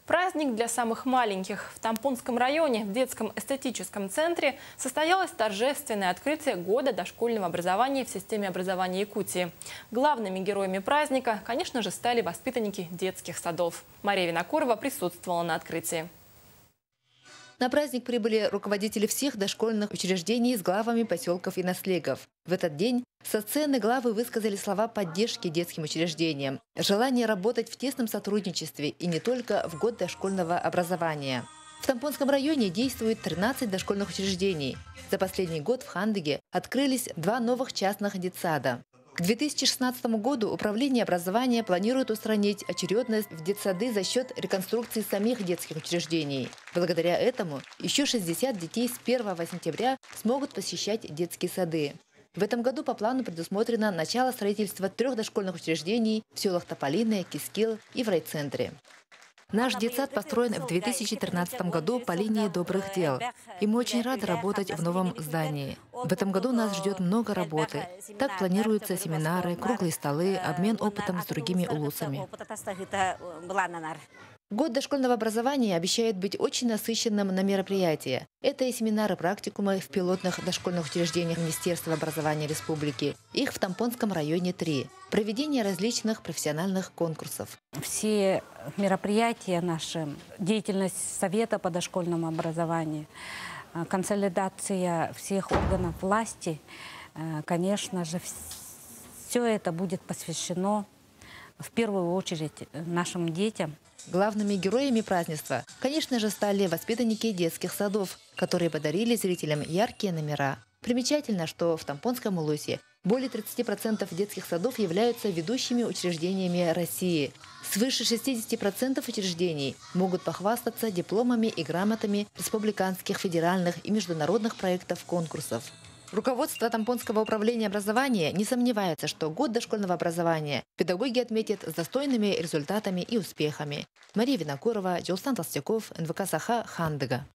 Праздник для самых маленьких. В Тампонском районе, в детском эстетическом центре, состоялось торжественное открытие года дошкольного образования в системе образования Якутии. Главными героями праздника, конечно же, стали воспитанники детских садов. Мария Винокурова присутствовала на открытии. На праздник прибыли руководители всех дошкольных учреждений с главами поселков и наслегов. В этот день со сцены главы высказали слова поддержки детским учреждениям, желание работать в тесном сотрудничестве и не только в год дошкольного образования. В Тампонском районе действует 13 дошкольных учреждений. За последний год в Хандыге открылись 2 новых частных детсада. К 2016 году Управление образования планирует устранить очередность в детсады за счет реконструкции самих детских учреждений. Благодаря этому еще 60 детей с 1 сентября смогут посещать детские сады. В этом году по плану предусмотрено начало строительства 3 дошкольных учреждений в селах Тополиное, Кискил и в райцентре. Наш детсад построен в 2013 году по линии добрых дел, и мы очень рады работать в новом здании. В этом году нас ждет много работы. Так планируются семинары, круглые столы, обмен опытом с другими улусами. Год дошкольного образования обещает быть очень насыщенным на мероприятия. Это и семинары-практикумы в пилотных дошкольных учреждениях Министерства образования Республики. Их в Тампонском районе 3. Проведение различных профессиональных конкурсов. Все мероприятия наши, деятельность Совета по дошкольному образованию, консолидация всех органов власти, конечно же, все это будет посвящено в первую очередь нашим детям. Главными героями празднества, конечно же, стали воспитанники детских садов, которые подарили зрителям яркие номера. Примечательно, что в Тампонском улусе более 30% детских садов являются ведущими учреждениями России. Свыше 60% учреждений могут похвастаться дипломами и грамотами республиканских, федеральных и международных проектов конкурсов. Руководство Тампонского управления образования не сомневается, что год дошкольного образования педагоги отметят с достойными результатами и успехами. Мария Винокурова, Джулстан Толстяков, НВК Саха, Хандыга.